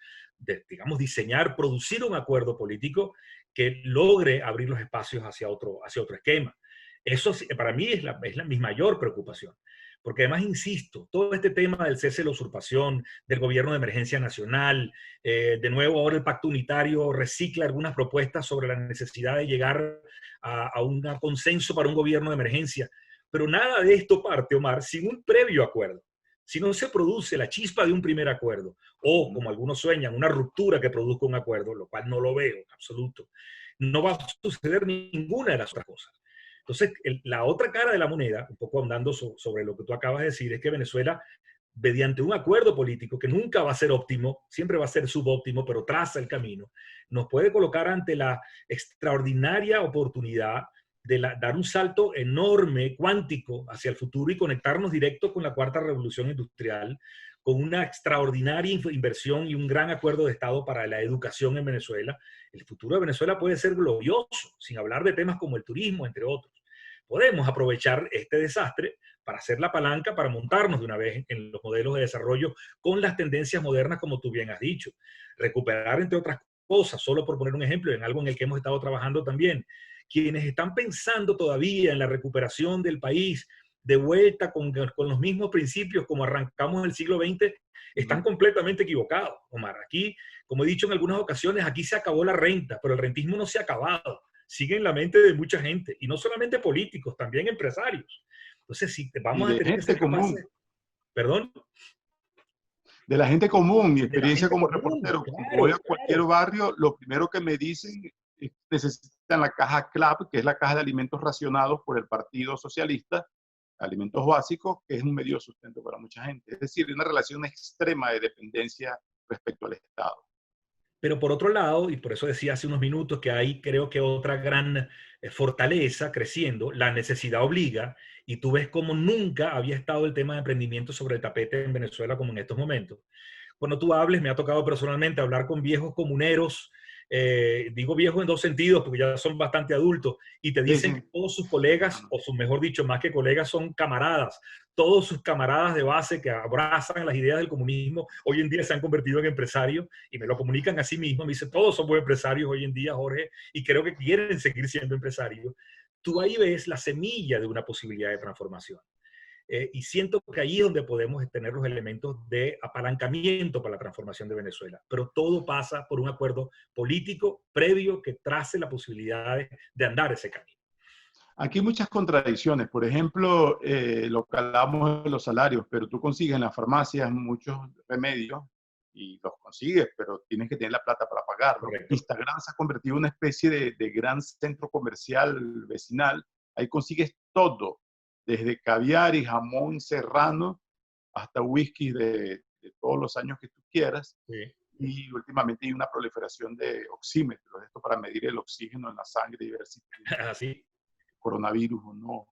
digamos, diseñar, producir un acuerdo político que logre abrir los espacios hacia otro esquema. Eso para mí es mi mayor preocupación. Porque además, insisto, todo este tema del cese de la usurpación, del gobierno de emergencia nacional, de nuevo ahora el pacto unitario recicla algunas propuestas sobre la necesidad de llegar a un consenso para un gobierno de emergencia. Pero nada de esto parte, Omar, sin un previo acuerdo. Si no se produce la chispa de un primer acuerdo, o como algunos sueñan, una ruptura que produzca un acuerdo, lo cual no lo veo en absoluto, no va a suceder ninguna de las otras cosas. Entonces, la otra cara de la moneda, un poco andando sobre lo que tú acabas de decir, es que Venezuela, mediante un acuerdo político que nunca va a ser óptimo, siempre va a ser subóptimo, pero traza el camino, nos puede colocar ante la extraordinaria oportunidad de dar un salto enorme, cuántico, hacia el futuro y conectarnos directo con la cuarta revolución industrial, con una extraordinaria inversión y un gran acuerdo de Estado para la educación en Venezuela. El futuro de Venezuela puede ser glorioso, sin hablar de temas como el turismo, entre otros. Podemos aprovechar este desastre para hacer la palanca, para montarnos de una vez en los modelos de desarrollo con las tendencias modernas, como tú bien has dicho. Recuperar, entre otras cosas, solo por poner un ejemplo, en algo en el que hemos estado trabajando también, quienes están pensando todavía en la recuperación del país de vuelta con los mismos principios como arrancamos en el siglo XX, están completamente equivocados, Omar. Aquí, como he dicho en algunas ocasiones, aquí se acabó la renta, pero el rentismo no se ha acabado. Sigue en la mente de mucha gente, y no solamente políticos, también empresarios. Entonces, si vamos a tener que ser capaces... ¿Perdón? De la gente común, mi experiencia como común, reportero. claro, Cuando voy a cualquier barrio, lo primero que me dicen es que necesitan la caja CLAP, que es la caja de alimentos racionados por el Partido Socialista, alimentos básicos, que es un medio de sustento para mucha gente. Es decir, una relación extrema de dependencia respecto al Estado. Pero por otro lado, y por eso decía hace unos minutos que hay, creo que otra gran fortaleza creciendo, la necesidad obliga, y tú ves como nunca había estado el tema de emprendimiento sobre el tapete en Venezuela como en estos momentos. Cuando tú hables, me ha tocado personalmente hablar con viejos comuneros, digo viejos en dos sentidos porque ya son bastante adultos, y te dicen que todos sus colegas, o su, mejor dicho, más que colegas, son camaradas. Todos sus camaradas de base que abrazan las ideas del comunismo hoy en día se han convertido en empresarios y me lo comunican a sí mismos. Me dicen, todos somos empresarios hoy en día, Jorge, y creo que quieren seguir siendo empresarios. Tú ahí ves la semilla de una posibilidad de transformación. y siento que ahí es donde podemos tener los elementos de apalancamiento para la transformación de Venezuela. Pero todo pasa por un acuerdo político previo que trace la posibilidad de andar ese camino. Aquí hay muchas contradicciones. Por ejemplo, lo que hablamos de los salarios, pero tú consigues en las farmacias muchos remedios y los consigues, pero tienes que tener la plata para pagarlo. Correcto. Instagram se ha convertido en una especie de gran centro comercial vecinal. Ahí consigues todo, desde caviar y jamón serrano hasta whisky de todos los años que tú quieras. Sí. Y últimamente hay una proliferación de oxímetros, esto para medir el oxígeno en la sangre y ver si Así. coronavirus o no.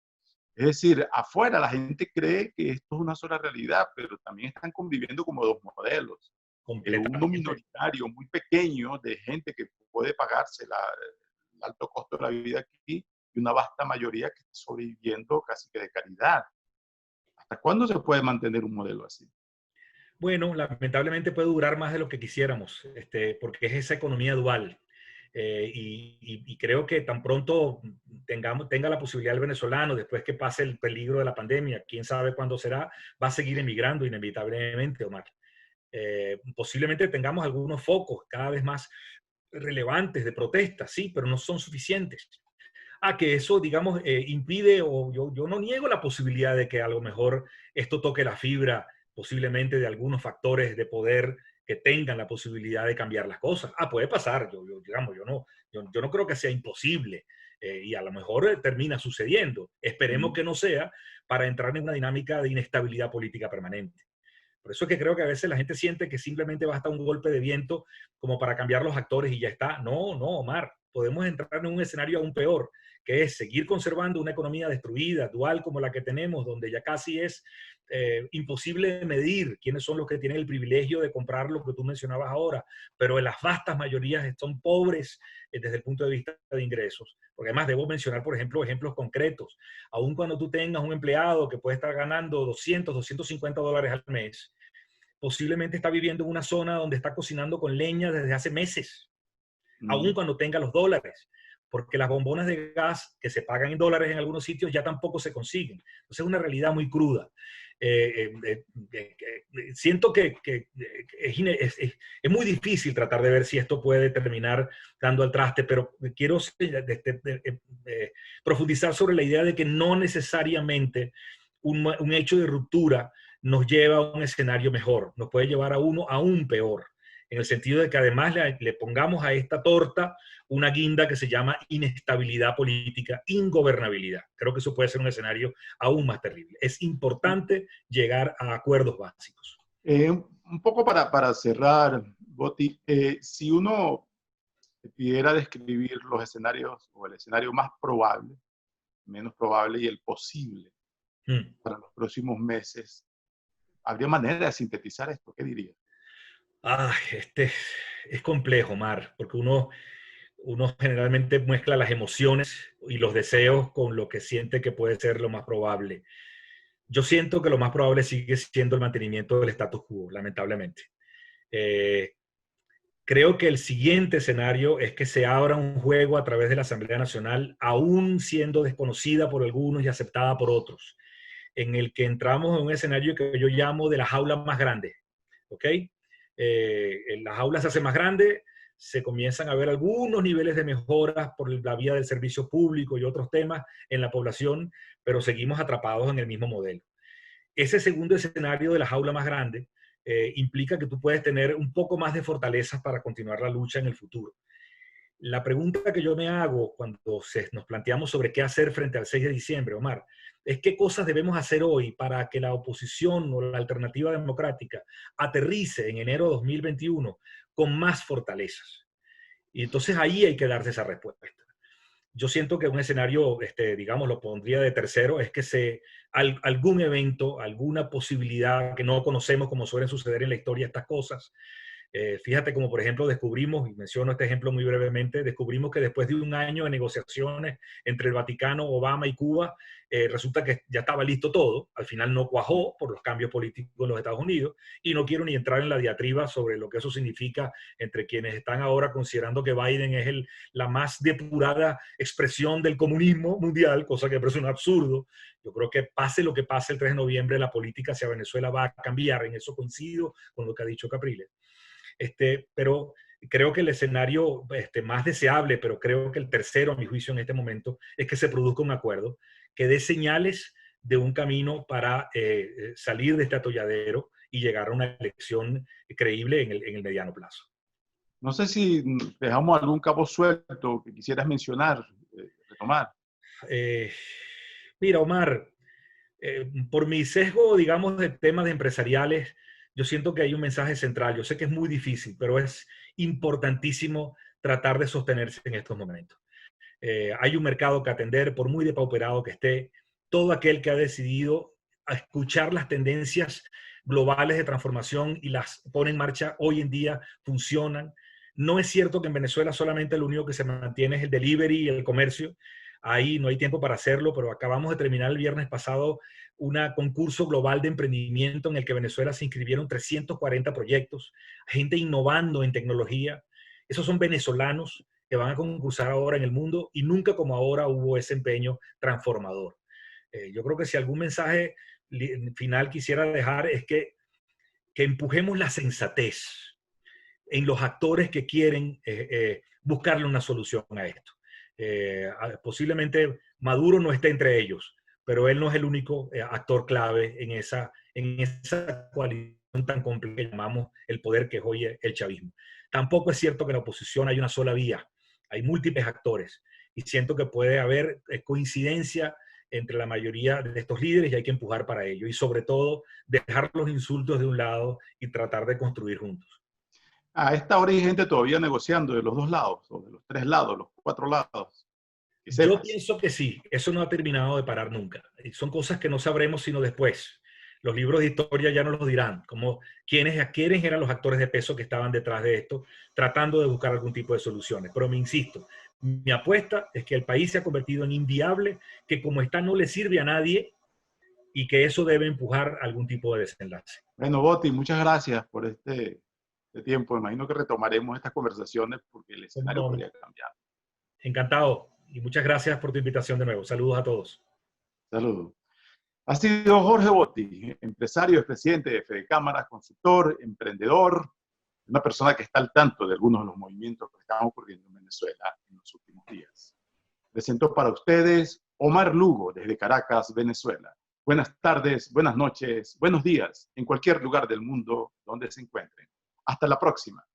Es decir, afuera la gente cree que esto es una sola realidad, pero también están conviviendo como dos modelos. Uno Completamente. minoritario, muy pequeño, de gente que puede pagarse el alto costo de la vida aquí, y una vasta mayoría que está sobreviviendo casi que de caridad. ¿Hasta cuándo se puede mantener un modelo así? Bueno, lamentablemente puede durar más de lo que quisiéramos, porque es esa economía dual. Y creo que tan pronto tenga la posibilidad el venezolano, después que pase el peligro de la pandemia, quién sabe cuándo será, va a seguir emigrando inevitablemente, Omar. Posiblemente tengamos algunos focos cada vez más relevantes de protesta, sí, pero no son suficientes. Que eso, digamos, impide, o yo no niego la posibilidad de que a lo mejor esto toque la fibra posiblemente de algunos factores de poder que tengan la posibilidad de cambiar las cosas. Puede pasar, digamos, yo no creo que sea imposible, y a lo mejor termina sucediendo. Esperemos que no sea para entrar en una dinámica de inestabilidad política permanente. Por eso es que creo que a veces la gente siente que simplemente basta un golpe de viento como para cambiar los actores y ya está. No, no, Omar, podemos entrar en un escenario aún peor, que es seguir conservando una economía destruida, dual como la que tenemos, donde ya casi es imposible medir quiénes son los que tienen el privilegio de comprar lo que tú mencionabas ahora, pero en las vastas mayorías son pobres desde el punto de vista de ingresos. Porque además debo mencionar, por ejemplo, ejemplos concretos. Aun cuando tú tengas un empleado que puede estar ganando $200, $250 al mes, posiblemente está viviendo en una zona donde está cocinando con leña desde hace meses, aun cuando tenga los dólares, porque las bombonas de gas que se pagan en dólares en algunos sitios ya tampoco se consiguen. Entonces es una realidad muy cruda. Siento que es muy difícil tratar de ver si esto puede terminar dando al traste, pero quiero profundizar sobre la idea de que no necesariamente un hecho de ruptura nos lleva a un escenario mejor, nos puede llevar a uno aún peor, en el sentido de que además le pongamos a esta torta una guinda que se llama inestabilidad política, ingobernabilidad. Creo que eso puede ser un escenario aún más terrible. Es importante llegar a acuerdos básicos. Un poco para cerrar, Boti, si uno pudiera describir los escenarios o el escenario más probable, menos probable y el posible para los próximos meses, ¿habría manera de sintetizar esto? ¿Qué diría? Es complejo, Mar, porque uno generalmente mezcla las emociones y los deseos con lo que siente que puede ser lo más probable. Yo siento que lo más probable sigue siendo el mantenimiento del status quo, lamentablemente. Creo que el siguiente escenario es que se abra un juego a través de la Asamblea Nacional, aún siendo desconocida por algunos y aceptada por otros, en el que entramos en un escenario que yo llamo de la jaula más grande. ¿Ok? La jaula se hace más grande, se comienzan a ver algunos niveles de mejoras por la vía del servicio público y otros temas en la población, pero seguimos atrapados en el mismo modelo. Ese segundo escenario de la jaula más grande implica que tú puedes tener un poco más de fortalezas para continuar la lucha en el futuro. La pregunta que yo me hago cuando nos planteamos sobre qué hacer frente al 6 de diciembre, Omar, es qué cosas debemos hacer hoy para que la oposición o la alternativa democrática aterrice en enero de 2021 con más fortalezas. Y entonces ahí hay que darse esa respuesta. Yo siento que un escenario, digamos, lo pondría de tercero, es que algún evento, alguna posibilidad que no conocemos, como suelen suceder en la historia estas cosas, Fíjate como, por ejemplo, descubrimos, y menciono este ejemplo muy brevemente, descubrimos que después de un año de negociaciones entre el Vaticano, Obama y Cuba, resulta que ya estaba listo todo. Al final no cuajó por los cambios políticos en los Estados Unidos, y no quiero ni entrar en la diatriba sobre lo que eso significa entre quienes están ahora considerando que Biden es la más depurada expresión del comunismo mundial, cosa que me parece un absurdo. Yo creo que pase lo que pase el 3 de noviembre, la política hacia Venezuela va a cambiar. En eso coincido con lo que ha dicho Capriles. Pero creo que el escenario más deseable, pero creo que el tercero, a mi juicio, en este momento, es que se produzca un acuerdo que dé señales de un camino para salir de este atolladero y llegar a una elección creíble en el mediano plazo. No sé si dejamos algún cabo suelto que quisieras mencionar, retomar. Mira, Omar, por mi sesgo, digamos, de temas empresariales, yo siento que hay un mensaje central. Yo sé que es muy difícil, pero es importantísimo tratar de sostenerse en estos momentos. Hay un mercado que atender, por muy depauperado que esté. Todo aquel que ha decidido a escuchar las tendencias globales de transformación y las pone en marcha hoy en día, funcionan. No es cierto que en Venezuela solamente lo único que se mantiene es el delivery y el comercio. Ahí no hay tiempo para hacerlo, pero acabamos de terminar el viernes pasado un concurso global de emprendimiento en el que Venezuela se inscribieron 340 proyectos, gente innovando en tecnología. Esos son venezolanos que van a concursar ahora en el mundo, y nunca como ahora hubo ese empeño transformador. Yo creo que si algún mensaje final quisiera dejar es que empujemos la sensatez en los actores que quieren buscarle una solución a esto. Posiblemente Maduro no esté entre ellos, pero él no es el único actor clave en esa coalición tan compleja que llamamos el poder, que es hoy el chavismo. Tampoco es cierto que en la oposición hay una sola vía, hay múltiples actores, y siento que puede haber coincidencia entre la mayoría de estos líderes, y hay que empujar para ello, y sobre todo dejar los insultos de un lado y tratar de construir juntos. A esta hora hay gente todavía negociando de los dos lados, o de los tres lados, los cuatro lados. Yo pienso que sí, eso no ha terminado de parar nunca. Y son cosas que no sabremos sino después. Los libros de historia ya nos lo dirán, como quiénes eran los actores de peso que estaban detrás de esto, tratando de buscar algún tipo de soluciones. Pero me insisto, mi apuesta es que el país se ha convertido en inviable, que como está no le sirve a nadie, y que eso debe empujar algún tipo de desenlace. Bueno, Boti, muchas gracias por este tiempo. Imagino que retomaremos estas conversaciones porque el escenario podría cambiar. Encantado, y muchas gracias por tu invitación de nuevo. Saludos a todos. Saludos. Ha sido Jorge Botti, empresario, expresidente de Fede Cámaras, consultor, emprendedor, una persona que está al tanto de algunos de los movimientos que están ocurriendo en Venezuela en los últimos días. Presentó para ustedes Omar Lugo, desde Caracas, Venezuela. Buenas tardes, buenas noches, buenos días, en cualquier lugar del mundo donde se encuentren. Hasta la próxima.